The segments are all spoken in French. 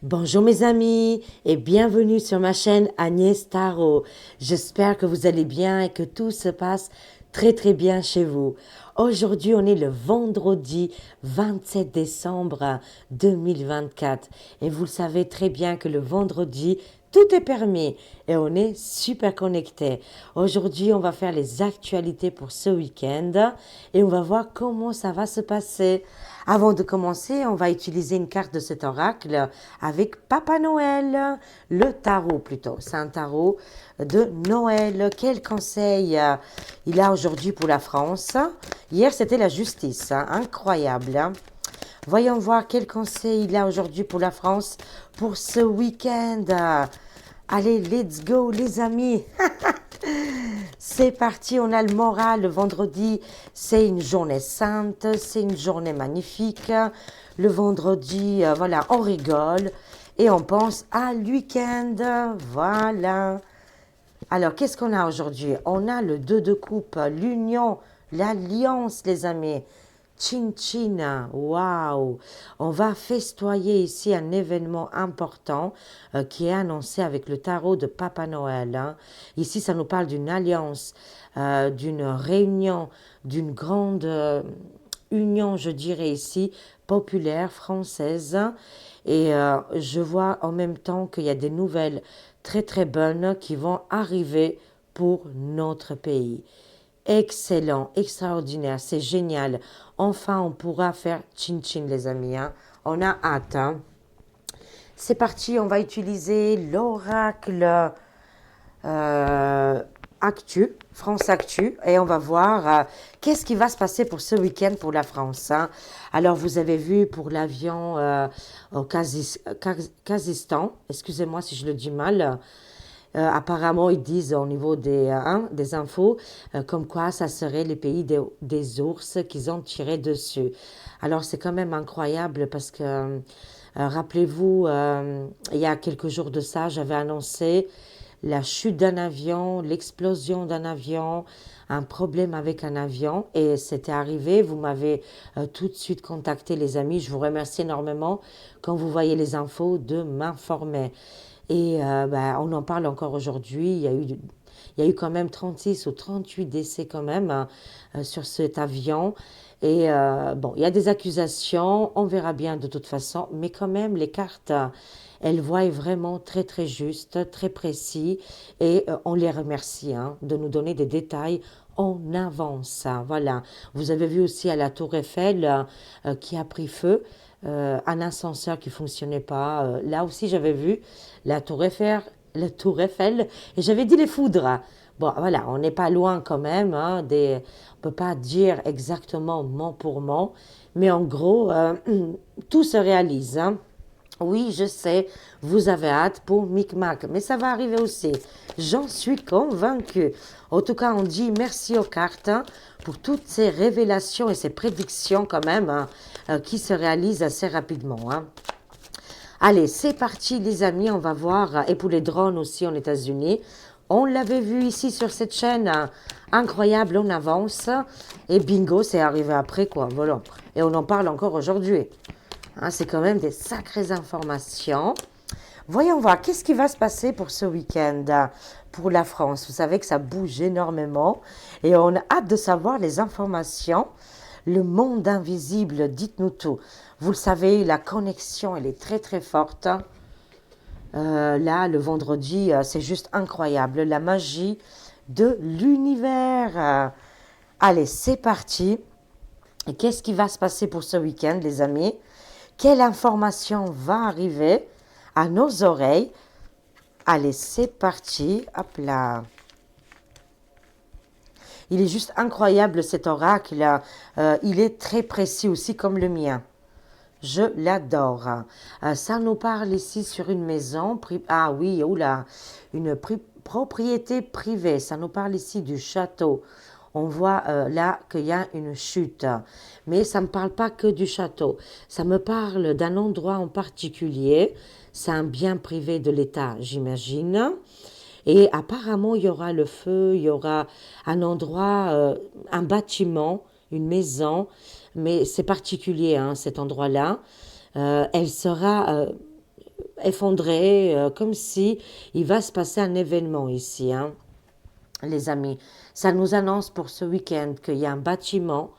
Bonjour mes amis et bienvenue sur ma chaîne Agnès Tarot. J'espère que vous allez bien et que tout se passe très très bien chez vous. Aujourd'hui on est le vendredi 27 décembre 2024 et vous le savez très bien que le vendredi tout est permis et on est super connecté. Aujourd'hui on va faire les actualités pour ce week-end et on va voir comment ça va se passer. Avant de commencer, on va utiliser une carte de cet oracle avec Papa Noël, le tarot plutôt. C'est un tarot de Noël. Quel conseil il a aujourd'hui pour la France? Hier, c'était la justice. Incroyable. Voyons voir quel conseil il a aujourd'hui pour la France pour ce week-end. Allez, let's go les amis. C'est parti, on a le moral. Le vendredi, c'est une journée sainte, c'est une journée magnifique. Le vendredi, voilà, on rigole et on pense à le week-end. Voilà. Alors, qu'est-ce qu'on a aujourd'hui? On a le 2 de coupe, l'union, l'alliance, les amis. Chin Chin, waouh! On va festoyer ici un événement important qui est annoncé avec le tarot de Papa Noël. Ici, ça nous parle d'une alliance, d'une réunion, d'une grande union, je dirais ici, populaire, française. Et je vois en même temps qu'il y a des nouvelles très très bonnes qui vont arriver pour notre pays. Excellent, extraordinaire, c'est génial. Enfin, on pourra faire chin-chin, les amis. On a hâte. C'est parti, on va utiliser l'oracle Actu, France Actu, et on va voir qu'est-ce qui va se passer pour ce week-end pour la France. Alors, vous avez vu pour l'avion au Kazakhstan, excusez-moi si je le dis mal. Apparemment, ils disent au niveau des infos comme quoi ça serait les pays des ours qu'ils ont tiré dessus. Alors, c'est quand même incroyable parce que, rappelez-vous, il y a quelques jours de ça, j'avais annoncé la chute d'un avion, l'explosion d'un avion, un problème avec un avion et c'était arrivé. Vous m'avez tout de suite contacté, les amis. Je vous remercie énormément quand vous voyez les infos de m'informer. Et on en parle encore aujourd'hui. Il y a eu quand même 36 ou 38 décès quand même sur cet avion. Et bon, il y a des accusations, on verra bien de toute façon, mais quand même, les cartes, elles voient vraiment très très juste, très précis, et on les remercie de nous donner des détails en avance. Voilà. Vous avez vu aussi à la Tour Eiffel qui a pris feu. Un ascenseur qui fonctionnait pas. Là aussi, j'avais vu la Tour Eiffel, et j'avais dit les foudres. Bon, voilà, on n'est pas loin quand même. On ne peut pas dire exactement mot pour mot, mais en gros, tout se réalise. Oui, je sais, vous avez hâte pour Micmac, mais ça va arriver aussi. J'en suis convaincue. En tout cas, on dit merci aux cartes pour toutes ces révélations et ces prédictions quand même qui se réalisent assez rapidement. Allez, c'est parti les amis, on va voir. Et pour les drones aussi en États-Unis, on l'avait vu ici sur cette chaîne, incroyable, on avance. Et bingo, c'est arrivé après quoi, voilà. Et on en parle encore aujourd'hui. C'est quand même des sacrées informations. Voyons voir, qu'est-ce qui va se passer pour ce week-end pour la France? Vous savez que ça bouge énormément et on a hâte de savoir les informations. Le monde invisible, dites-nous tout. Vous le savez, la connexion, elle est très très forte. Là, le vendredi, c'est juste incroyable. La magie de l'univers. Allez, c'est parti. Et qu'est-ce qui va se passer pour ce week-end, les amis? Quelle information va arriver à nos oreilles? Allez, c'est parti. Hop là. Il est juste incroyable cet oracle. Il est très précis aussi comme le mien. Je l'adore. Ça nous parle ici sur une maison. Ah oui, oula, une propriété privée. Ça nous parle ici du château. On voit là qu'il y a une chute. Mais ça ne me parle pas que du château. Ça me parle d'un endroit en particulier. C'est un bien privé de l'État, j'imagine. Et apparemment, il y aura le feu, il y aura un endroit, un bâtiment, une maison, mais c'est particulier, cet endroit-là. Elle sera effondrer, comme si il va se passer un événement ici, hein, les amis. Ça nous annonce pour ce week-end qu'il y a un bâtiment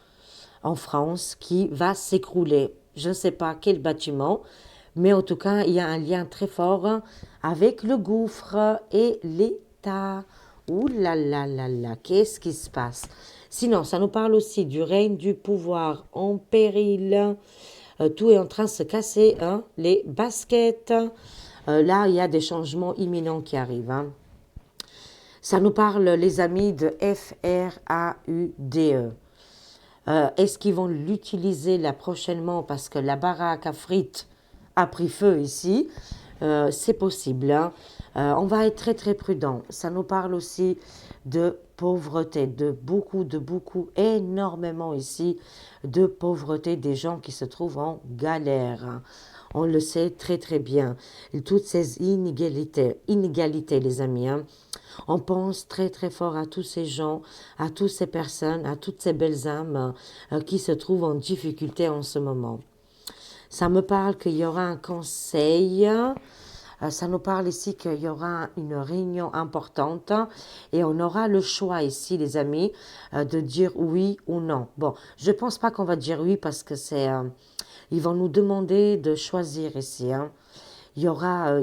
en France qui va s'écrouler. Je ne sais pas quel bâtiment, mais en tout cas, il y a un lien très fort avec le gouffre et l'État. Ouh là là là là, qu'est-ce qui se passe? Sinon, ça nous parle aussi du règne du pouvoir en péril. Tout est en train de se casser, hein, les baskets. Là, il y a des changements imminents qui arrivent, hein. Ça nous parle, les amis, de FRAUDE. Est-ce qu'ils vont l'utiliser là prochainement parce que la baraque à frites a pris feu ici? C'est possible, hein. On va être très très prudent. Ça nous parle aussi de pauvreté, de beaucoup, énormément ici de pauvreté, des gens qui se trouvent en galère, hein. On le sait très très bien. Et toutes ces inégalités les amis, hein. On pense très très fort à tous ces gens, à toutes ces personnes, à toutes ces belles âmes qui se trouvent en difficulté en ce moment. Ça me parle qu'il y aura un conseil. Ça nous parle ici qu'il y aura une réunion importante et on aura le choix ici, les amis, de dire oui ou non. Bon, je ne pense pas qu'on va dire oui parce que c'est, ils vont nous demander de choisir ici, hein. Il y aura,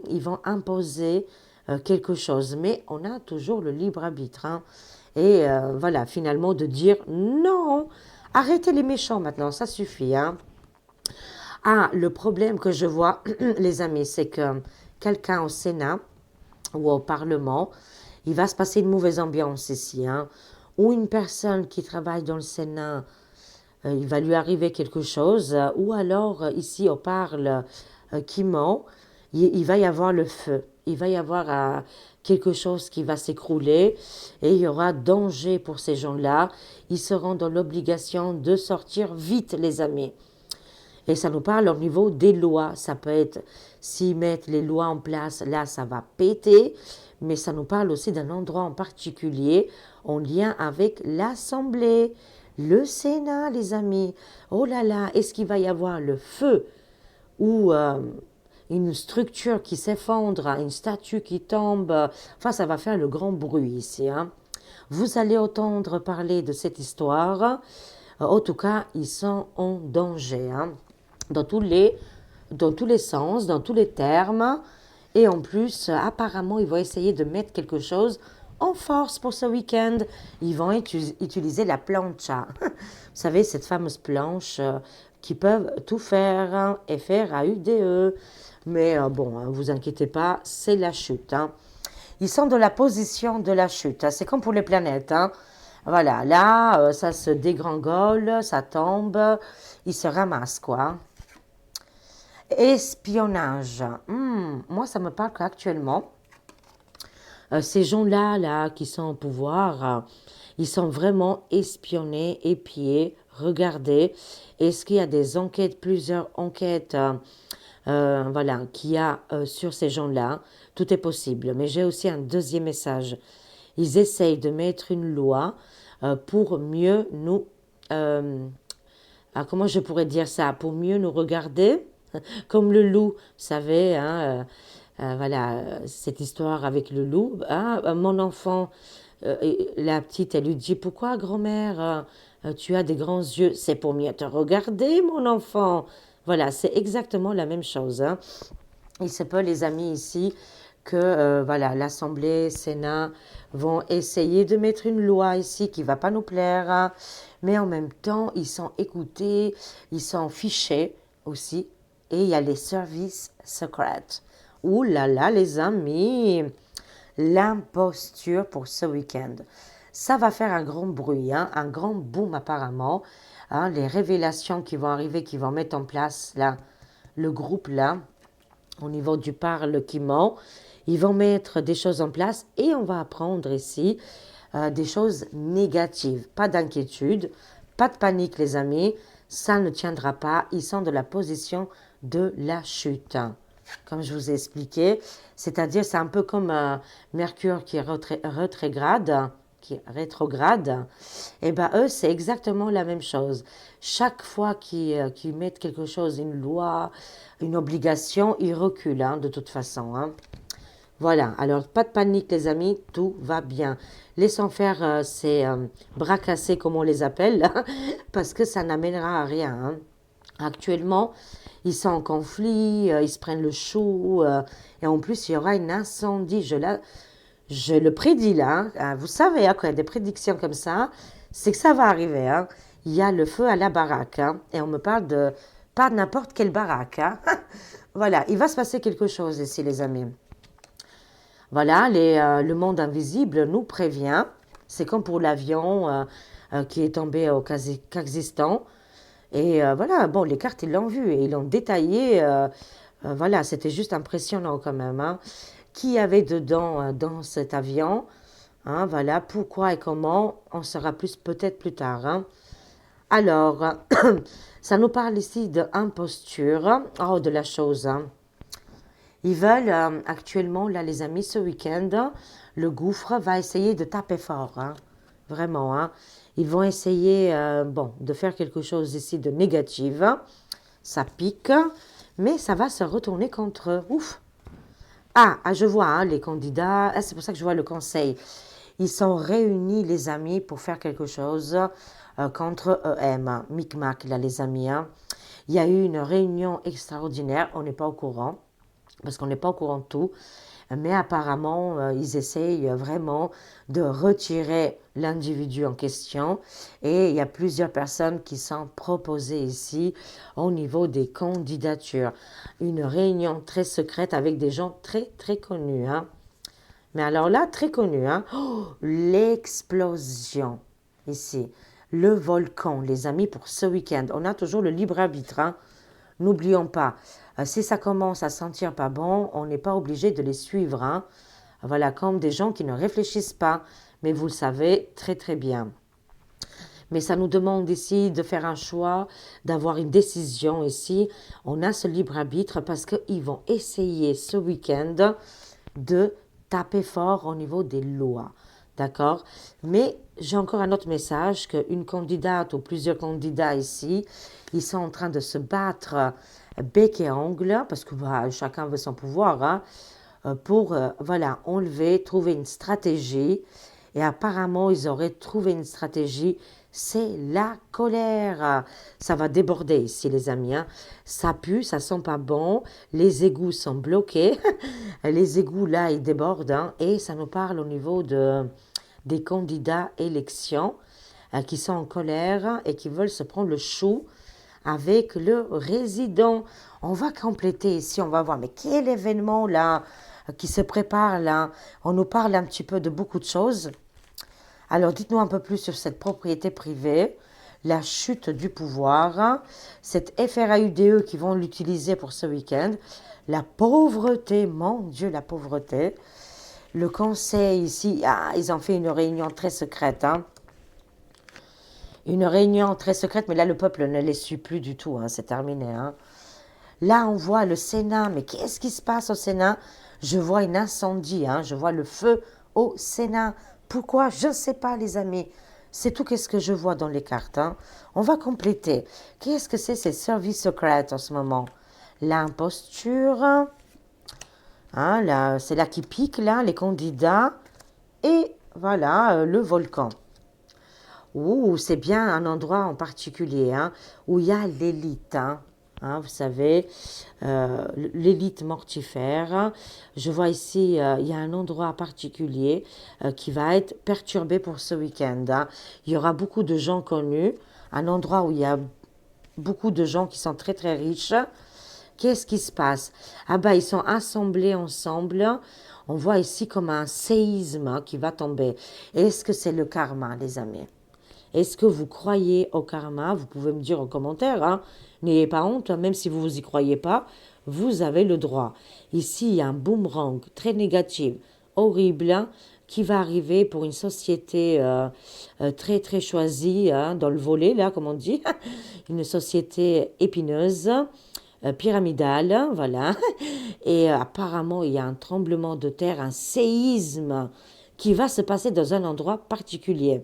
ils vont imposer quelque chose, mais on a toujours le libre arbitre, hein. Et voilà, finalement, de dire non, arrêtez les méchants maintenant, ça suffit, hein. Ah, le problème que je vois, les amis, c'est que quelqu'un au Sénat ou au Parlement, il va se passer une mauvaise ambiance ici, hein, ou une personne qui travaille dans le Sénat, il va lui arriver quelque chose, ou alors ici on parle qui ment, il va y avoir le feu, il va y avoir quelque chose qui va s'écrouler et il y aura danger pour ces gens-là, ils seront dans l'obligation de sortir vite les amis. Et ça nous parle au niveau des lois. Ça peut être, s'ils mettent les lois en place, là, ça va péter. Mais ça nous parle aussi d'un endroit en particulier en lien avec l'Assemblée, le Sénat, les amis. Oh là là, est-ce qu'il va y avoir le feu ou une structure qui s'effondre, une statue qui tombe? Enfin, ça va faire le grand bruit ici, hein. Vous allez entendre parler de cette histoire. En tout cas, ils sont en danger, hein, dans tous les sens, dans tous les termes. Et en plus, apparemment, ils vont essayer de mettre quelque chose en force pour ce week-end. Ils vont utiliser la plancha. Vous savez, cette fameuse planche qui peuvent tout faire, hein, FRAUDE. Mais bon, hein, vous inquiétez pas, c'est la chute, hein. Ils sont dans la position de la chute, hein. C'est comme pour les planètes, hein. Voilà, là, ça se dégringole, ça tombe, ils se ramassent, quoi. Espionnage. Moi, ça me parle qu'actuellement, ces gens-là, là, qui sont au pouvoir, ils sont vraiment espionnés, épiés, regardés. Est-ce qu'il y a des enquêtes, plusieurs enquêtes, voilà, qu'il y a sur ces gens-là? Tout est possible. Mais j'ai aussi un deuxième message. Ils essayent de mettre une loi pour mieux nous... comment je pourrais dire ça? Pour mieux nous regarder, comme le loup, vous savez, hein, voilà, cette histoire avec le loup. Ah, mon enfant, la petite, elle lui dit, pourquoi grand-mère, tu as des grands yeux? C'est pour mieux te regarder, mon enfant. Voilà, c'est exactement la même chose, hein. Il se peut, les amis, ici, que voilà, l'Assemblée, Sénat vont essayer de mettre une loi ici qui ne va pas nous plaire, hein, mais en même temps, ils sont écoutés, ils sont fichés aussi, et il y a les services secrets. Ouh là là, les amis, l'imposture pour ce week-end. Ça va faire un grand bruit, hein, un grand boom apparemment, hein, les révélations qui vont arriver, qui vont mettre en place là, le groupe là, au niveau du parlement, ils vont mettre des choses en place et on va apprendre ici des choses négatives. Pas d'inquiétude, pas de panique les amis, ça ne tiendra pas, ils sont de la position de la chute. Comme je vous ai expliqué, c'est-à-dire c'est un peu comme Mercure qui est rétrograde, qui rétrograde, et ben eux, c'est exactement la même chose. Chaque fois qu'ils mettent quelque chose, une loi, une obligation, ils reculent, hein, de toute façon, hein. Voilà, alors pas de panique les amis, tout va bien. Laissons faire ces bras cassés comme on les appelle, parce que ça n'amènera à rien, hein. Actuellement, ils sont en conflit, ils se prennent le chou, et en plus il y aura un incendie. Je le prédis là, hein. Vous savez, hein, quand il y a des prédictions comme ça, c'est que ça va arriver, hein. Il y a le feu à la baraque, hein, et on me parle de pas n'importe quelle baraque, hein. Voilà, il va se passer quelque chose ici les amis. Voilà, le monde invisible nous prévient. C'est comme pour l'avion qui est tombé au Kazakhstan. Et voilà, bon, les cartes, ils l'ont vu et ils l'ont détaillé. Voilà, c'était juste impressionnant quand même, hein. Qui y avait dedans dans cet avion, hein, voilà, pourquoi et comment, on saura plus peut-être plus tard, hein. Alors, ça nous parle ici d'imposture, oh, de la chose, hein. Ils veulent actuellement, là les amis, ce week-end, le gouffre va essayer de taper fort, hein. Vraiment, hein. Ils vont essayer bon, de faire quelque chose ici de négatif. Ça pique, mais ça va se retourner contre eux. Ouf. Je vois hein, les candidats. Ah, c'est pour ça que je vois le conseil. Ils sont réunis, les amis, pour faire quelque chose contre EM. Micmac, là, les amis, hein. Il y a eu une réunion extraordinaire. On n'est pas au courant, parce qu'on n'est pas au courant de tout. Mais apparemment, ils essayent vraiment de retirer l'individu en question. Et il y a plusieurs personnes qui sont proposées ici au niveau des candidatures. Une réunion très secrète avec des gens très, très connus, hein. Mais alors là, très connus, hein. Oh, l'explosion ici. Le volcan, les amis, pour ce week-end. On a toujours le libre arbitre, hein. N'oublions pas, si ça commence à sentir pas bon, on n'est pas obligé de les suivre, hein. Voilà, comme des gens qui ne réfléchissent pas, mais vous le savez très très bien. Mais ça nous demande ici de faire un choix, d'avoir une décision ici. On a ce libre arbitre parce qu'ils vont essayer ce week-end de taper fort au niveau des lois. D'accord? Mais j'ai encore un autre message qu'une candidate ou plusieurs candidats ici, ils sont en train de se battre bec et ongle, parce que voilà, chacun veut son pouvoir, hein, pour voilà, enlever, trouver une stratégie. Et apparemment, ils auraient trouvé une stratégie, c'est la colère. Ça va déborder ici, les amis, hein. Ça pue, ça sent pas bon. Les égouts sont bloqués. Les égouts, là, ils débordent, hein. Et ça nous parle au niveau des candidats élections qui sont en colère et qui veulent se prendre le chou avec le résident. On va compléter ici, on va voir, mais quel événement là qui se prépare là? On nous parle un petit peu de beaucoup de choses. Alors dites-nous un peu plus sur cette propriété privée, la chute du pouvoir, cette FRAUDE qui vont l'utiliser pour ce week-end, la pauvreté, mon Dieu, la pauvreté. Le conseil ici, ils ont fait une réunion très secrète, hein. Une réunion très secrète, mais là, le peuple ne les suit plus du tout, hein, c'est terminé, hein. Là, on voit le Sénat, mais qu'est-ce qui se passe au Sénat? Je vois un incendie, hein, je vois le feu au Sénat. Pourquoi? Je ne sais pas, les amis. C'est tout ce que je vois dans les cartes, hein. On va compléter. Qu'est-ce que c'est ces services secrets en ce moment? L'imposture, hein, là, c'est là qui pique, là, les candidats. Et voilà, le volcan. Ouh, c'est bien un endroit en particulier, hein, où il y a l'élite, hein. Hein, vous savez, l'élite mortifère. Je vois ici, il y a un endroit particulier qui va être perturbé pour ce week-end, hein. Il y aura beaucoup de gens connus, un endroit où il y a beaucoup de gens qui sont très très riches. Qu'est-ce qui se passe? Ah bah, ils sont assemblés ensemble. On voit ici comme un séisme, hein, qui va tomber. Est-ce que c'est le karma, les amis? Est-ce que vous croyez au karma? Vous pouvez me dire en commentaire, hein. N'ayez pas honte, même si vous vous y croyez pas, vous avez le droit. Ici, il y a un boomerang très négatif, horrible, hein, qui va arriver pour une société très très choisie, hein, dans le volet, là, comme on dit, une société épineuse, pyramidale, voilà. Et apparemment, il y a un tremblement de terre, un séisme qui va se passer dans un endroit particulier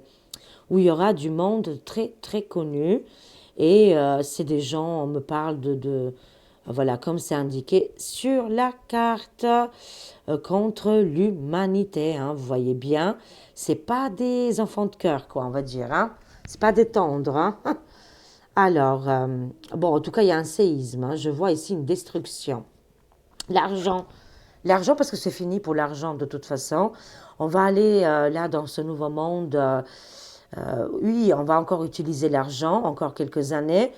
où il y aura du monde très très connu et c'est des gens, on me parle voilà, comme c'est indiqué sur la carte, contre l'humanité, hein, vous voyez bien, c'est pas des enfants de cœur, quoi, on va dire, hein, c'est pas des tendres, hein. Alors, bon, en tout cas, il y a un séisme, hein, je vois ici une destruction. L'argent, l'argent parce que c'est fini pour l'argent de toute façon. On va aller là dans ce nouveau monde. Oui, on va encore utiliser l'argent, encore quelques années,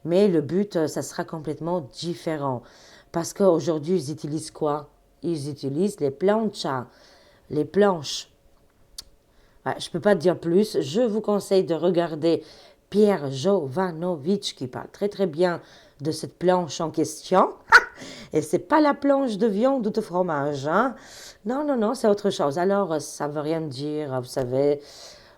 mais le but, ça sera complètement différent. Parce qu'aujourd'hui, ils utilisent quoi? Ils utilisent les planchas, les planches. Ouais, je ne peux pas dire plus. Je vous conseille de regarder Pierre Jovanovic qui parle très très bien de cette planche en question. Et c'est pas la planche de viande ou de fromage, hein. Non, non, non, c'est autre chose. Alors, ça veut rien dire, vous savez.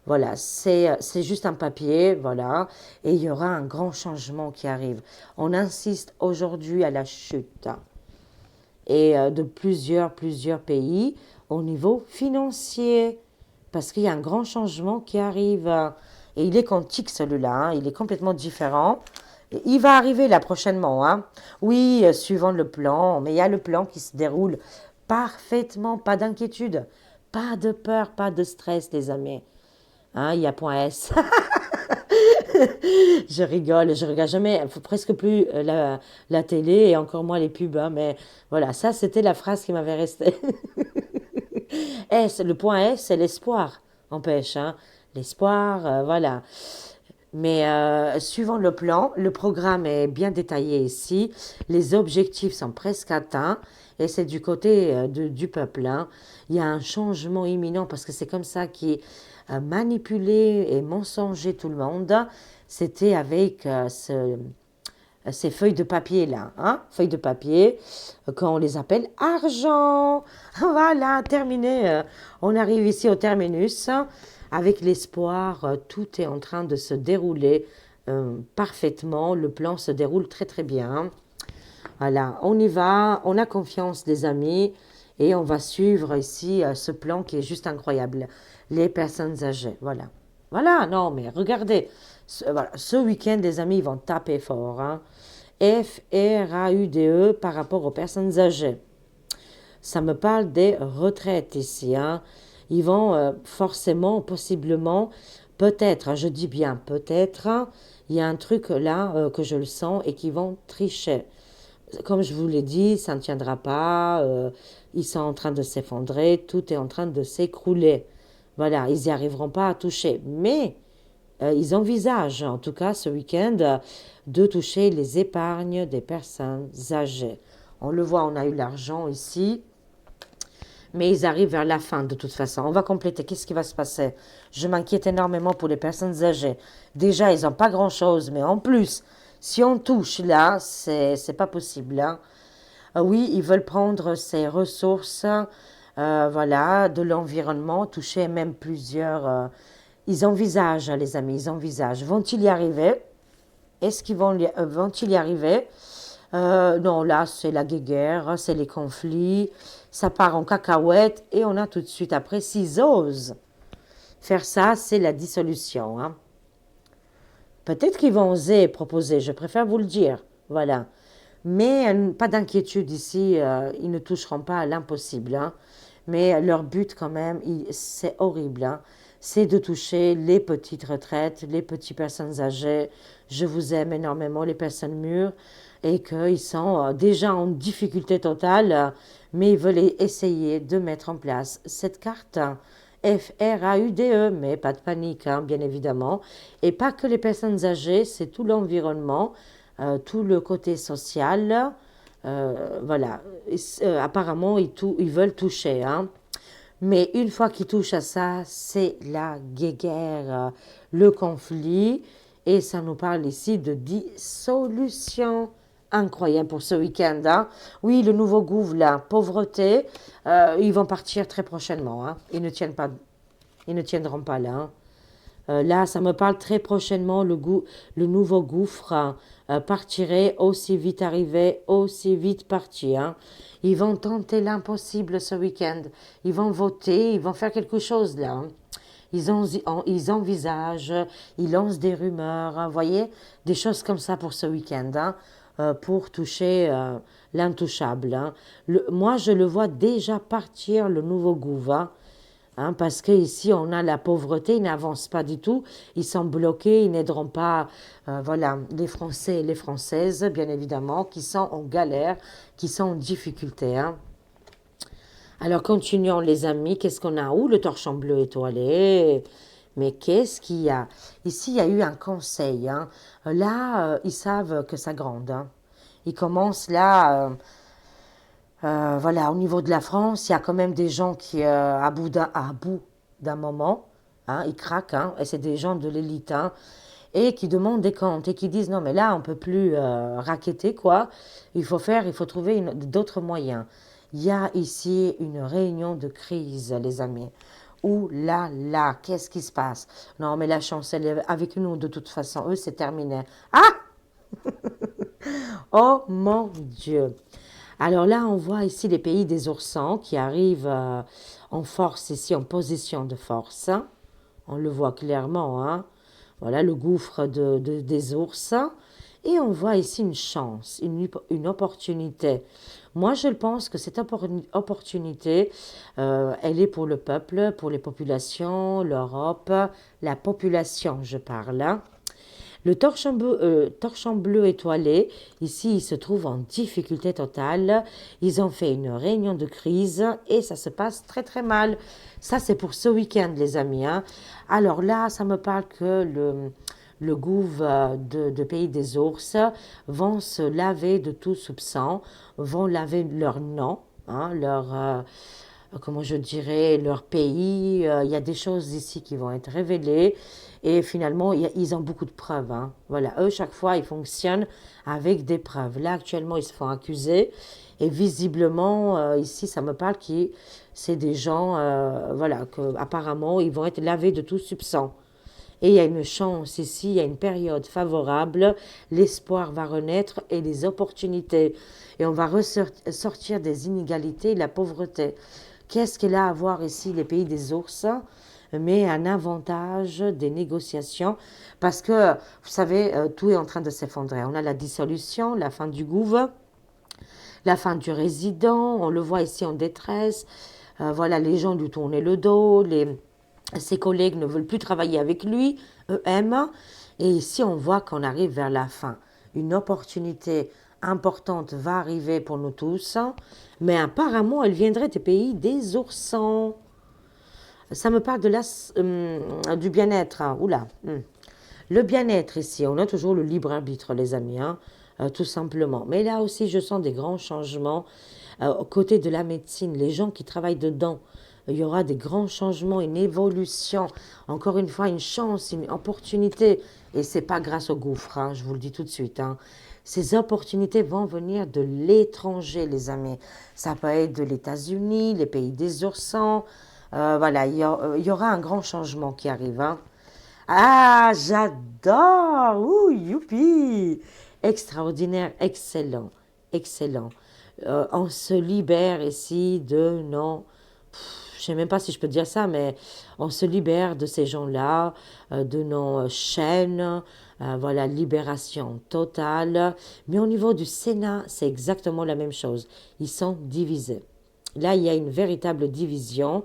Voilà, c'est juste un papier, voilà. Et il y aura un grand changement qui arrive. On insiste aujourd'hui à la chute et de plusieurs pays au niveau financier. Parce qu'il y a un grand changement qui arrive. Et il est quantique celui-là, hein, il est complètement différent. Et il va arriver là prochainement, hein. Oui, suivant le plan, mais il y a le plan qui se déroule parfaitement, pas d'inquiétude, pas de peur, pas de stress, les amis. Hein, il y a point S. Je regarde jamais, faut presque plus la télé et encore moins les pubs, hein, mais voilà, ça c'était la phrase qui m'avait resté. S, le point S, c'est l'espoir, empêche, hein. L'espoir, voilà. Mais suivant le plan, le programme est bien détaillé ici. Les objectifs sont presque atteints. Et c'est du côté du peuple, hein. Il y a un changement imminent parce que c'est comme ça qui manipulé et mensongé tout le monde. C'était avec ces feuilles de papier là, hein, feuilles de papier, qu'on les appelle argent. Voilà, terminé. On arrive ici au terminus avec l'espoir. Tout est en train de se dérouler parfaitement. Le plan se déroule très très bien. Voilà, on y va, on a confiance les amis et on va suivre ici ce plan qui est juste incroyable. Les personnes âgées, voilà. Voilà, non mais regardez, voilà, ce week-end les amis ils vont taper fort, hein. FRAUDE par rapport aux personnes âgées. Ça me parle des retraites ici, hein. Ils vont forcément, possiblement, peut-être, hein, je dis bien peut-être, hein, il y a un truc là que je le sens et qu'ils vont tricher. Comme je vous l'ai dit, ça ne tiendra pas, ils sont en train de s'effondrer, tout est en train de s'écrouler. Voilà, ils n'y arriveront pas à toucher. Mais ils envisagent, en tout cas ce week-end, de toucher les épargnes des personnes âgées. On le voit, on a eu l'argent ici, mais ils arrivent vers la fin de toute façon. On va compléter. Qu'est-ce qui va se passer? Je m'inquiète énormément pour les personnes âgées. Déjà, ils n'ont pas grand-chose, mais en plus, si on touche là, c'est pas possible, hein. Oui, ils veulent prendre ces ressources, voilà, de l'environnement, toucher même plusieurs. Ils envisagent, hein, les amis, ils envisagent. Vont-ils y arriver? Est-ce qu'ils vont-ils y arriver? Non, là, c'est la guéguerre, c'est les conflits, ça part en cacahuète et on a tout de suite après, s'ils osent faire ça, c'est la dissolution, hein. Peut-être qu'ils vont oser proposer, je préfère vous le dire, voilà. Mais pas d'inquiétude ici, ils ne toucheront pas à l'impossible, hein. Mais leur but quand même, c'est horrible, hein. C'est de toucher les petites retraites, les petites personnes âgées. Je vous aime énormément, les personnes mûres, et qu'ils sont déjà en difficulté totale, mais ils veulent essayer de mettre en place cette carte. FRAUDE, mais pas de panique, hein, bien évidemment. Et pas que les personnes âgées, c'est tout l'environnement, tout le côté social. Voilà, apparemment, ils veulent toucher, hein. Mais une fois qu'ils touchent à ça, c'est la guéguerre, le conflit. Et ça nous parle ici de dissolution. Incroyable pour ce week-end, hein. Oui, le nouveau gouffre, la pauvreté, ils vont partir très prochainement, hein. Ils ne tiendront pas là, hein. Là, ça me parle très prochainement, le nouveau gouffre, hein, partiraient aussi vite arriver, aussi vite partir, hein. Ils vont tenter l'impossible ce week-end. Ils vont voter, ils vont faire quelque chose là, hein. Ils envisagent, ils lancent des rumeurs, hein, voyez, des choses comme ça pour ce week-end, hein, pour toucher l'intouchable, hein. Moi, je le vois déjà partir, le nouveau gouvernement, hein, parce qu'ici, on a la pauvreté, ils n'avancent pas du tout, ils sont bloqués, ils n'aideront pas, voilà, les Français et les Françaises, bien évidemment, qui sont en galère, qui sont en difficulté, hein. Alors, continuons, les amis. Qu'est-ce qu'on a? Où le torchon bleu étoilé? Mais qu'est-ce qu'il y a? Ici, il y a eu un conseil, hein. Là, ils savent que ça gronde, hein. Ils commencent là, voilà, au niveau de la France, il y a quand même des gens qui, à bout d'un moment, hein, ils craquent, hein, et c'est des gens de l'élite, hein, et qui demandent des comptes et qui disent non, mais là, on peut plus racketter, quoi. Il faut trouver d'autres moyens. Il y a ici une réunion de crise, les amis. Ouh là, qu'est-ce qui se passe? Non, mais la chance, elle est avec nous de toute façon. Eux, c'est terminé. Ah! Oh mon Dieu! Alors là, on voit ici les pays des oursins qui arrivent en force ici, en position de force, hein. On le voit clairement, hein. Voilà le gouffre des ours. Et on voit ici une chance, une opportunité. Moi, je pense que cette opportunité, elle est pour le peuple, pour les populations, l'Europe, la population, je parle, hein. Le torchon bleu étoilé, ici, il se trouve en difficulté totale. Ils ont fait une réunion de crise et ça se passe très très mal. Ça, c'est pour ce week-end, les amis, hein. Alors là, ça me parle que le gouv de Pays des Ours vont se laver de tout soupçon, vont laver leur nom, hein, comment je dirais, leur pays. Il y a des choses ici qui vont être révélées. Et finalement, ils ont beaucoup de preuves, hein. Voilà, eux, chaque fois, ils fonctionnent avec des preuves. Là, actuellement, ils se font accuser. Et visiblement, ici, ça me parle que c'est des gens, voilà, que apparemment, ils vont être lavés de tout soupçon. Et il y a une chance ici, il y a une période favorable, l'espoir va renaître et les opportunités. Et on va sortir des inégalités et de la pauvreté. Qu'est-ce qu'il a à voir ici, les pays des ours? Mais un avantage des négociations, parce que, vous savez, tout est en train de s'effondrer. On a la dissolution, la fin du gouvernement, la fin du résident, on le voit ici en détresse. Voilà, les gens lui tournaient le dos, ses collègues ne veulent plus travailler avec lui, EM. Et ici, on voit qu'on arrive vers la fin. Une opportunité importante va arriver pour nous tous, mais apparemment, elle viendrait des pays des oursons. Ça me parle du bien-être, hein. Oula. Le bien-être ici, on a toujours le libre arbitre, les amis, hein, tout simplement. Mais là aussi, je sens des grands changements aux côtés de la médecine, les gens qui travaillent dedans. Il y aura des grands changements, une évolution, encore une fois, une chance, une opportunité. Et c'est pas grâce au gouffre, hein, je vous le dis tout de suite, hein. Ces opportunités vont venir de l'étranger, les amis. Ça peut être de l'États-Unis, les pays des oursins. Voilà, il y aura un grand changement qui arrive, hein. Ah, j'adore! Ouh, youpi! Extraordinaire, excellent, excellent. On se libère ici de non. Je ne sais même pas si je peux dire ça, mais on se libère de ces gens-là, de nos chaînes. Voilà, libération totale. Mais au niveau du Sénat, c'est exactement la même chose. Ils sont divisés. Là, il y a une véritable division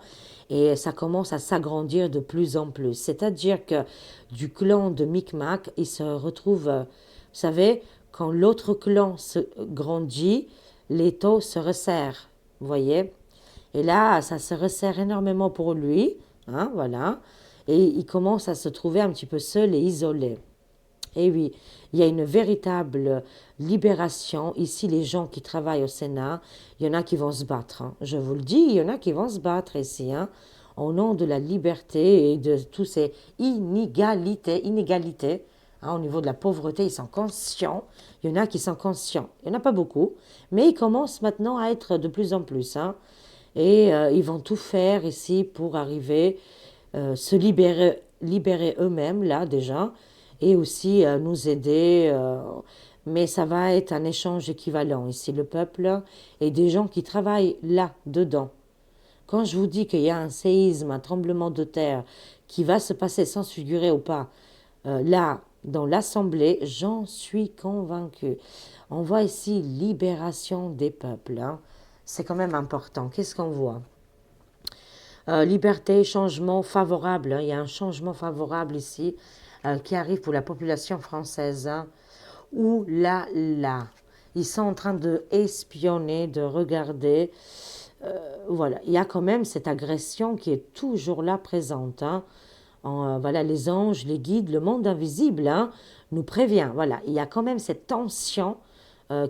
et ça commence à s'agrandir de plus en plus. C'est-à-dire que du clan de Micmac, il se retrouve, vous savez, quand l'autre clan se grandit, les taux se resserrent, vous voyez. Et là, ça se resserre énormément pour lui, hein, voilà. Et il commence à se trouver un petit peu seul et isolé. Et oui, il y a une véritable libération. Ici, les gens qui travaillent au Sénat, il y en a qui vont se battre, hein. Je vous le dis, il y en a qui vont se battre ici, hein, au nom de la liberté et de toutes ces inégalités, hein, au niveau de la pauvreté, ils sont conscients. Il y en a qui sont conscients. Il n'y en a pas beaucoup, mais ils commencent maintenant à être de plus en plus, hein. Et ils vont tout faire ici pour arriver, se libérer eux-mêmes, là, déjà, et aussi nous aider mais ça va être un échange équivalent ici, le peuple et des gens qui travaillent là-dedans. Quand je vous dis qu'il y a un séisme, un tremblement de terre qui va se passer sans se figurer ou pas, là, dans l'Assemblée, j'en suis convaincue. On voit ici libération des peuples, hein. C'est quand même important. Qu'est-ce qu'on voit? Liberté, changement favorable, hein. Il y a un changement favorable ici qui arrive pour la population française, hein. Ouh là là, ils sont en train de espionner, de regarder. Voilà, il y a quand même cette agression qui est toujours là présente, hein. Voilà, les anges, les guides, le monde invisible, hein, nous prévient. Voilà, il y a quand même cette tension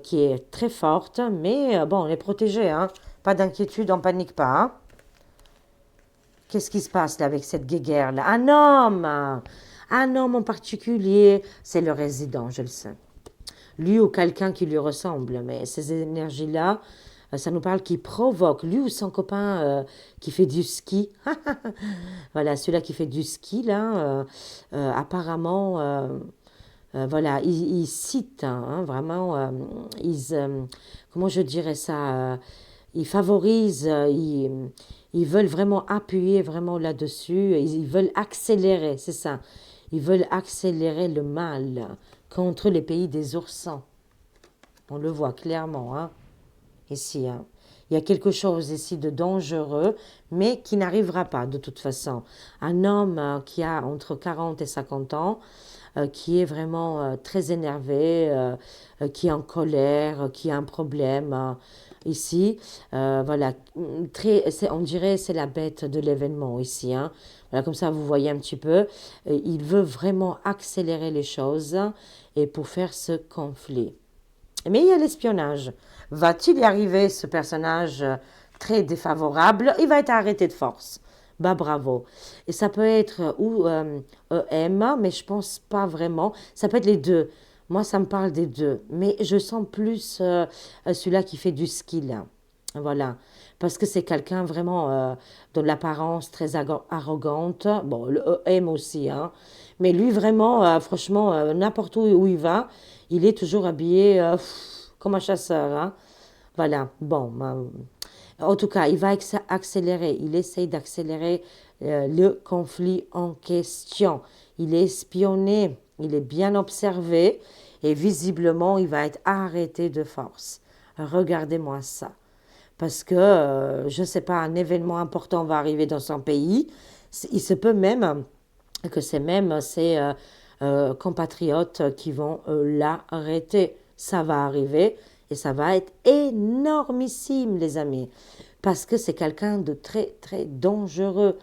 qui est très forte, mais bon, on est protégé, hein. Pas d'inquiétude, on panique pas, hein. Qu'est-ce qui se passe là avec cette guéguerre là? Un homme en particulier, c'est le résident, je le sais. Lui ou quelqu'un qui lui ressemble, mais ces énergies-là, ça nous parle qui provoque, lui ou son copain qui fait du ski. Voilà, celui-là qui fait du ski, là, apparemment, voilà, il cite, hein, vraiment, comment je dirais ça, ils favorisent, ils veulent vraiment appuyer vraiment là-dessus, ils veulent accélérer, c'est ça, ils veulent accélérer le mal contre les pays des oursins. On le voit clairement, hein, ici, hein. Il y a quelque chose ici de dangereux, mais qui n'arrivera pas de toute façon. Un homme qui a entre 40 et 50 ans, qui est vraiment très énervé, qui est en colère, qui a un problème ici. Voilà, on dirait c'est la bête de l'événement ici, hein. Voilà, comme ça vous voyez un petit peu. Il veut vraiment accélérer les choses et pour faire ce conflit. Mais il y a l'espionnage. Va-t-il y arriver, ce personnage très défavorable? Il va être arrêté de force. Bah bravo. Et ça peut être ou EM, mais je pense pas vraiment. Ça peut être les deux. Moi, ça me parle des deux. Mais je sens plus celui-là qui fait du ski, là. Voilà. Parce que c'est quelqu'un vraiment de l'apparence très arrogante. Bon, le EM aussi, hein. Mais lui, vraiment, franchement, n'importe où il va, il est toujours habillé comme un chasseur, hein. Voilà. Bon, en tout cas, il va accélérer, il essaye d'accélérer le conflit en question. Il est espionné, il est bien observé et visiblement, il va être arrêté de force. Regardez-moi ça. Parce que, je ne sais pas, un événement important va arriver dans son pays. Il se peut même que c'est même ses compatriotes qui vont l'arrêter. Ça va arriver et ça va être énormissime, les amis, parce que c'est quelqu'un de très, très dangereux.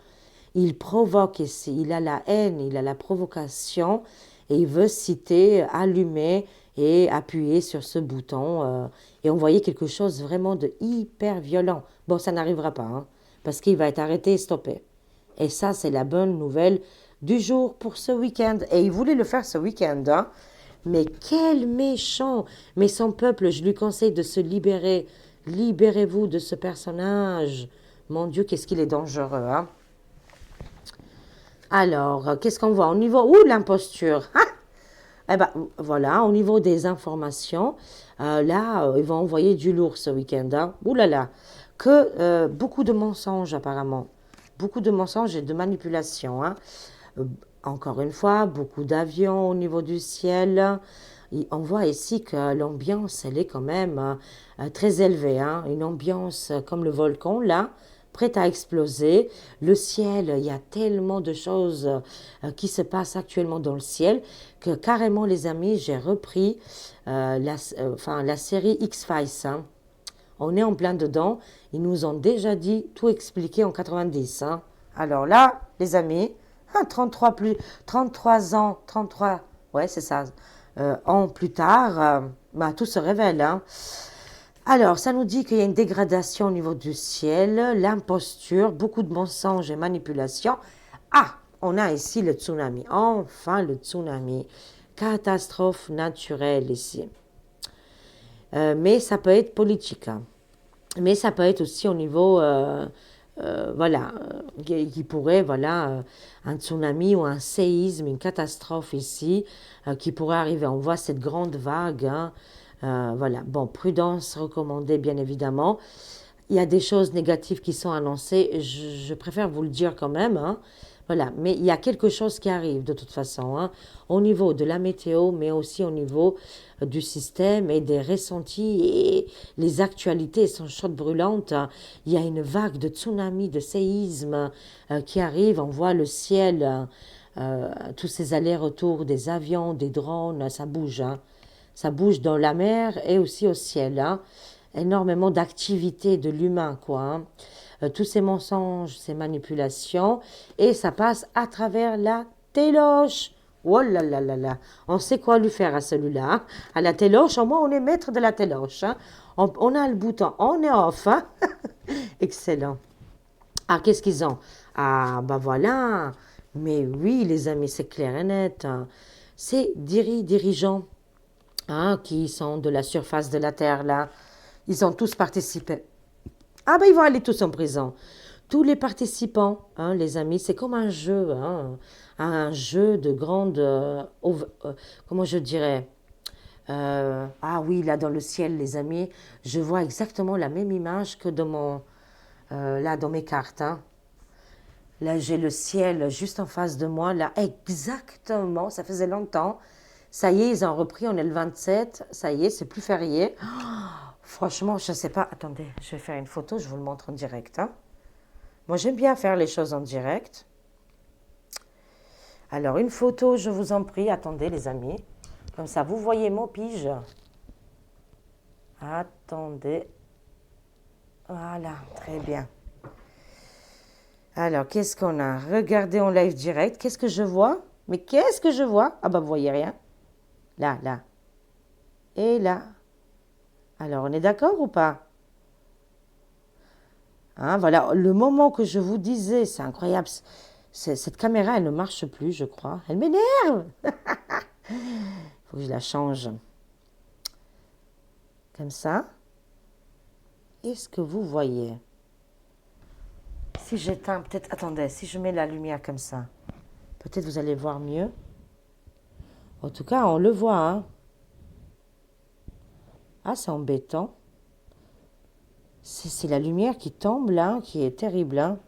Il provoque ici, il a la haine, il a la provocation et il veut citer, allumer et appuyer sur ce bouton et envoyer quelque chose vraiment de hyper violent. Bon, ça n'arrivera pas, hein, parce qu'il va être arrêté et stoppé. Et ça, c'est la bonne nouvelle du jour pour ce week-end. Et il voulait le faire ce week-end, hein. Mais quel méchant! Mais son peuple, je lui conseille de se libérer. Libérez-vous de ce personnage. Mon Dieu, qu'est-ce qu'il est dangereux, hein? Alors, qu'est-ce qu'on voit au niveau... Ouh, l'imposture! Ah, eh ben, voilà, au niveau des informations, là, ils vont envoyer du lourd ce week-end, hein. Ouh là là! Que beaucoup de mensonges, apparemment. Beaucoup de mensonges et de manipulations, hein. Euh, Encore une fois, beaucoup d'avions au niveau du ciel. On voit ici que l'ambiance, elle est quand même très élevée, hein. Une ambiance comme le volcan, là, prête à exploser. Le ciel, il y a tellement de choses qui se passent actuellement dans le ciel que carrément, les amis, j'ai repris la série X-Files, hein. On est en plein dedans. Ils nous ont déjà dit tout expliqué en 90, hein. Alors là, les amis, 33 33 ans, 33, ouais, c'est ça, ans plus tard, bah, tout se révèle, hein. Alors, ça nous dit qu'il y a une dégradation au niveau du ciel, l'imposture, beaucoup de mensonges et manipulations. Ah, on a ici le tsunami. Enfin, le tsunami. Catastrophe naturelle ici. Mais ça peut être politique, hein. Mais ça peut être aussi au niveau voilà, qui pourrait, voilà, un tsunami ou un séisme, une catastrophe ici, qui pourrait arriver. On voit cette grande vague, hein, voilà, bon, prudence recommandée, bien évidemment. Il y a des choses négatives qui sont annoncées, je préfère vous le dire quand même, hein. Voilà, mais il y a quelque chose qui arrive de toute façon, hein, au niveau de la météo, mais aussi au niveau du système et des ressentis et les actualités sont chaudes brûlantes. Il y a une vague de tsunami, de séisme qui arrive. On voit le ciel, tous ces allers-retours des avions, des drones, ça bouge, hein. Ça bouge dans la mer et aussi au ciel, hein. Énormément d'activité de l'humain, quoi, hein. Tous ces mensonges, ces manipulations, et ça passe à travers la téloche. Oh là là là là, on sait quoi lui faire à celui-là, hein. À la téloche, au moins on est maître de la téloche, hein. On a le bouton, on est off, hein. Excellent. Ah, qu'est-ce qu'ils ont? Ah, bah voilà. Mais oui, les amis, c'est clair et net, hein. Ces dirigeants, hein, qui sont de la surface de la Terre, là, ils ont tous participé. Ah ben ils vont aller tous en prison. Tous les participants, hein, les amis, c'est comme un jeu de grande, comment je dirais, ah oui, là dans le ciel, les amis, je vois exactement la même image que là dans mes cartes, hein. Là j'ai le ciel juste en face de moi, là exactement, ça faisait longtemps. Ça y est, ils ont repris, on est le 27, ça y est, c'est plus férié. Franchement, je ne sais pas. Attendez, je vais faire une photo, je vous le montre en direct, hein. Moi, j'aime bien faire les choses en direct. Alors, une photo, je vous en prie. Attendez, les amis. Comme ça, vous voyez mon pige. Attendez. Voilà, très bien. Alors, qu'est-ce qu'on a? Regardez en live direct. Qu'est-ce que je vois? Mais qu'est-ce que je vois? Ah bah, vous voyez rien. Là, là. Et là. Alors, on est d'accord ou pas? Hein, voilà, le moment que je vous disais, c'est incroyable. Cette caméra, elle ne marche plus, je crois. Elle m'énerve. Il faut que je la change. Comme ça. Est-ce que vous voyez? Si j'éteins, peut-être, attendez, si je mets la lumière comme ça, peut-être vous allez voir mieux. En tout cas, on le voit, hein. Ah, c'est embêtant. C'est la lumière qui tombe là, qui est terrible, hein.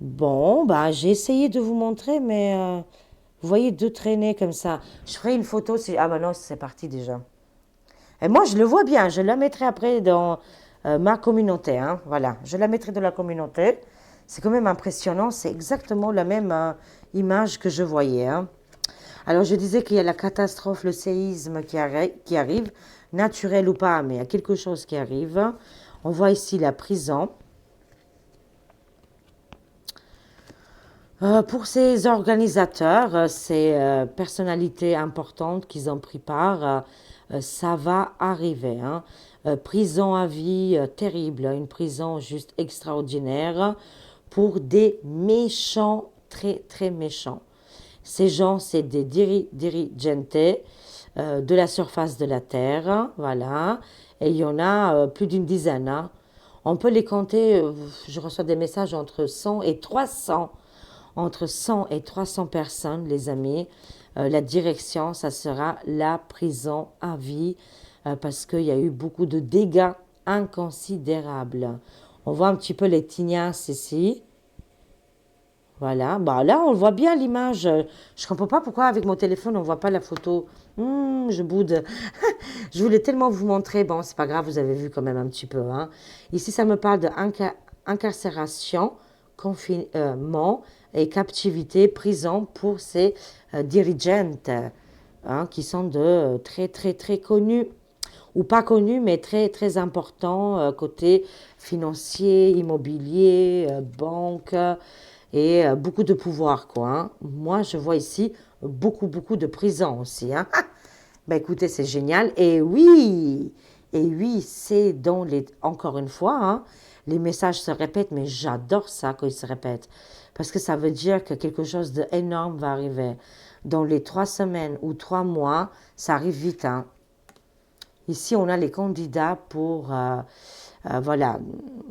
Bon, bah, j'ai essayé de vous montrer, mais vous voyez deux traînées comme ça. Je ferai une photo si... Ah bah non, c'est parti déjà. Et moi, je le vois bien. Je la mettrai après dans ma communauté, hein. Voilà, je la mettrai dans la communauté. C'est quand même impressionnant. C'est exactement la même image que je voyais, hein. Alors, je disais qu'il y a la catastrophe, le séisme qui arrive, naturel ou pas, mais il y a quelque chose qui arrive. On voit ici la prison. Pour ces organisateurs, ces personnalités importantes qui ont pris part, ça va arriver, hein. Prison à vie terrible, une prison juste extraordinaire pour des méchants, très très méchants. Ces gens, c'est des dirigentes de la surface de la Terre, voilà, et il y en a plus d'une dizaine, hein. On peut les compter, je reçois des messages entre 100 et 300, entre 100 et 300 personnes, les amis. La direction, ça sera la prison à vie parce qu'il y a eu beaucoup de dégâts inconsidérables. On voit un petit peu les tignasses ici. Voilà, bah là on voit bien l'image. Je comprends pas pourquoi avec mon téléphone on voit pas la photo. Je boude. Je voulais tellement vous montrer. Bon, c'est pas grave, vous avez vu quand même un petit peu, hein. Ici, ça me parle de incarcération, confinement et captivité, prison pour ces dirigeantes, hein, qui sont de très très très connus ou pas connus, mais très très importants côté financier, immobilier, banque et beaucoup de pouvoir, quoi, hein. Moi, je vois ici beaucoup beaucoup de prison aussi, hein. Ben écoutez, c'est génial. Et oui, c'est dans les... Encore une fois, hein, les messages se répètent, mais j'adore ça quand ils se répètent. Parce que ça veut dire que quelque chose d'énorme va arriver. Dans les 3 semaines ou 3 mois, ça arrive vite, hein. Ici, on a les candidats pour voilà,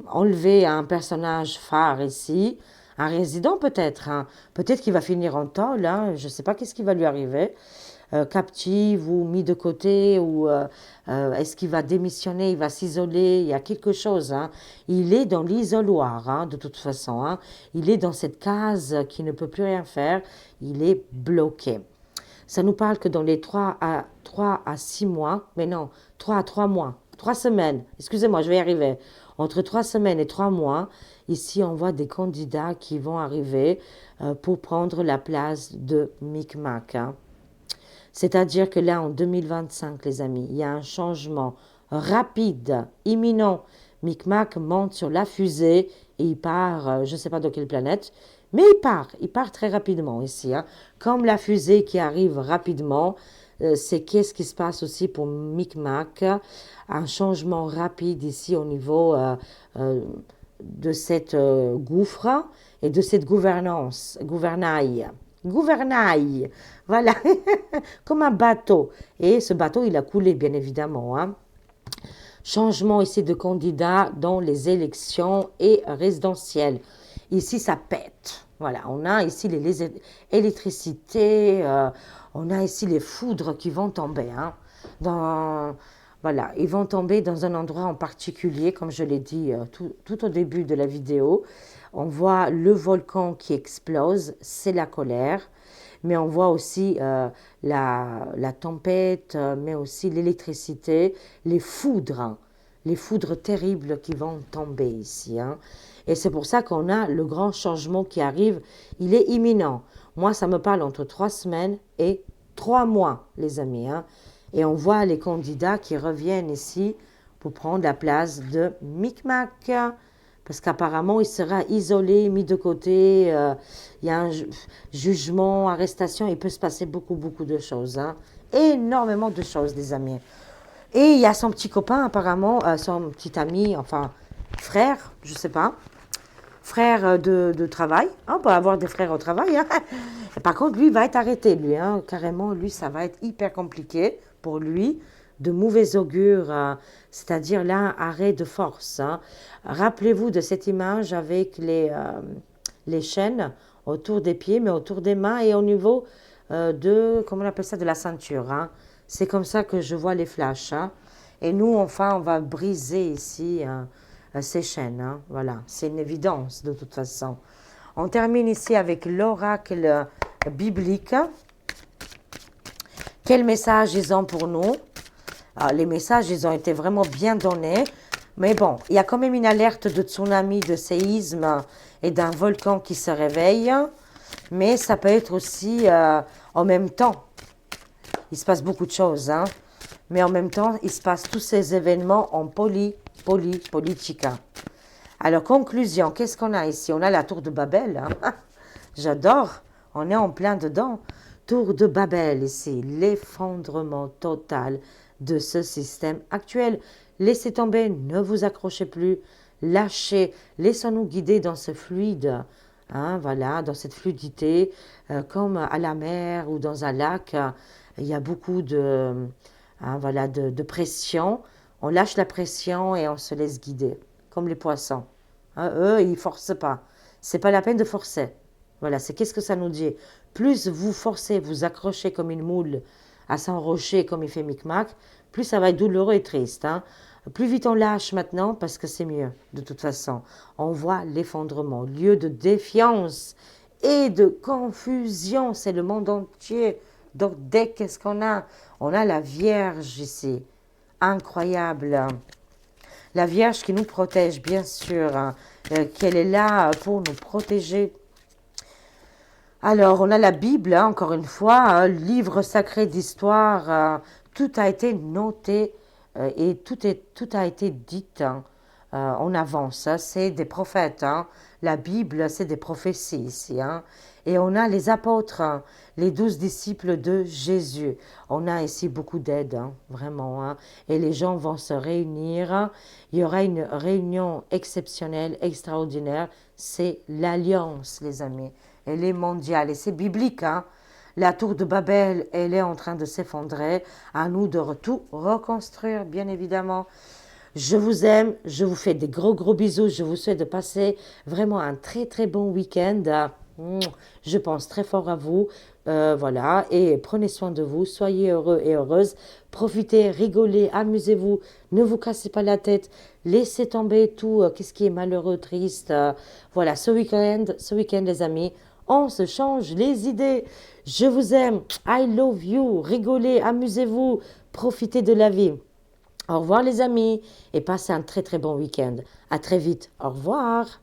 enlever un personnage phare ici, un résident peut-être, hein. Peut-être qu'il va finir en tôle, hein. Je ne sais pas qu'est-ce qui va lui arriver, captive ou mis de côté, ou est-ce qu'il va démissionner, il va s'isoler, il y a quelque chose, hein. Il est dans l'isoloir, hein, de toute façon, hein. Il est dans cette case qui ne peut plus rien faire, il est bloqué. Ça nous parle que dans les 3 à 6 mois, mais non, 3 à 3 mois, 3 semaines, excusez-moi, je vais y arriver. Entre 3 semaines et 3 mois, ici on voit des candidats qui vont arriver pour prendre la place de Micmac, hein. C'est-à-dire que là, en 2025, les amis, il y a un changement rapide, imminent. Micmac monte sur la fusée et il part, je ne sais pas de quelle planète, mais il part très rapidement ici, hein. Comme la fusée qui arrive rapidement, c'est qu'est-ce qui se passe aussi pour Micmac, un changement rapide ici au niveau euh, de cette gouffre et de cette gouvernail, voilà, comme un bateau. Et ce bateau, il a coulé, bien évidemment, hein. Changement ici de candidat dans les élections et résidentielles. Ici, ça pète. Voilà, on a ici les électricités, on a ici les foudres qui vont tomber, hein. Dans, voilà, ils vont tomber dans un endroit en particulier, comme je l'ai dit tout au début de la vidéo. On voit le volcan qui explose, c'est la colère, mais on voit aussi la tempête, mais aussi l'électricité, les foudres terribles qui vont tomber ici, hein. Et c'est pour ça qu'on a le grand changement qui arrive, il est imminent. Moi, ça me parle entre 3 semaines et 3 mois, les amis, hein. Et on voit les candidats qui reviennent ici pour prendre la place de Micmac, parce qu'apparemment il sera isolé, mis de côté, il y a un jugement, arrestation, il peut se passer beaucoup, beaucoup de choses, hein. Énormément de choses, les amis. Et il y a son petit copain, apparemment, son petit ami, enfin, frère, je sais pas, frère de travail. On peut avoir des frères au travail, hein. Et par contre, lui va être arrêté, lui, hein. Carrément, lui, ça va être hyper compliqué pour lui, de mauvais augure, c'est-à-dire là, arrêt de force, hein. Rappelez-vous de cette image avec les chaînes autour des pieds, mais autour des mains et au niveau comment on appelle ça, de la ceinture, hein. C'est comme ça que je vois les flashs, hein. Et nous, enfin, on va briser ici ces chaînes, hein. Voilà, c'est une évidence de toute façon. On termine ici avec l'oracle biblique. Quel message ils ont pour nous? Les messages, ils ont été vraiment bien donnés. Mais bon, il y a quand même une alerte de tsunami, de séisme et d'un volcan qui se réveille. Mais ça peut être aussi en même temps. Il se passe beaucoup de choses, hein. Mais en même temps, il se passe tous ces événements en politica. Alors, conclusion, qu'est-ce qu'on a ici? On a la tour de Babel, hein. J'adore. On est en plein dedans. Tour de Babel ici, l'effondrement total de ce système actuel. Laissez tomber, ne vous accrochez plus, lâchez, laissons-nous guider dans ce fluide, hein, voilà, dans cette fluidité, comme à la mer ou dans un lac, il y a beaucoup voilà, de pression. On lâche la pression et on se laisse guider, comme les poissons, hein. Eux, ils ne forcent pas. C'est pas la peine de forcer. Voilà, c'est qu'est-ce que ça nous dit. Plus vous forcez, vous accrochez comme une moule à son rocher comme il fait Micmac, plus ça va être douloureux et triste, hein. Plus vite on lâche maintenant parce que c'est mieux de toute façon. On voit l'effondrement, lieu de défiance et de confusion, c'est le monde entier. Donc dès qu'est-ce qu'on a? On a la Vierge ici, incroyable. La Vierge qui nous protège, bien sûr, hein, qu'elle est là pour nous protéger. Alors, on a la Bible, hein, encore une fois, un livre sacré d'histoire. Tout a été noté et tout a été dit, hein, en avance, hein. C'est des prophètes, hein. La Bible, c'est des prophéties ici, hein. Et on a les apôtres, hein, les 12 disciples de Jésus. On a ici beaucoup d'aide, hein, vraiment, hein. Et les gens vont se réunir, hein. Il y aura une réunion exceptionnelle, extraordinaire. C'est l'Alliance, les amis. Elle est mondiale et c'est biblique, hein. La tour de Babel, elle est en train de s'effondrer. À nous de tout reconstruire, bien évidemment. Je vous aime, je vous fais des gros gros bisous. Je vous souhaite de passer vraiment un très très bon week-end. Je pense très fort à vous. Voilà, et prenez soin de vous. Soyez heureux et heureuses. Profitez, rigolez, amusez-vous. Ne vous cassez pas la tête. Laissez tomber tout qu'est-ce qui est malheureux, triste. Voilà, ce week-end, les amis, on se change les idées. Je vous aime. I love you. Rigolez, amusez-vous. Profitez de la vie. Au revoir les amis et passez un très très bon week-end. À très vite. Au revoir.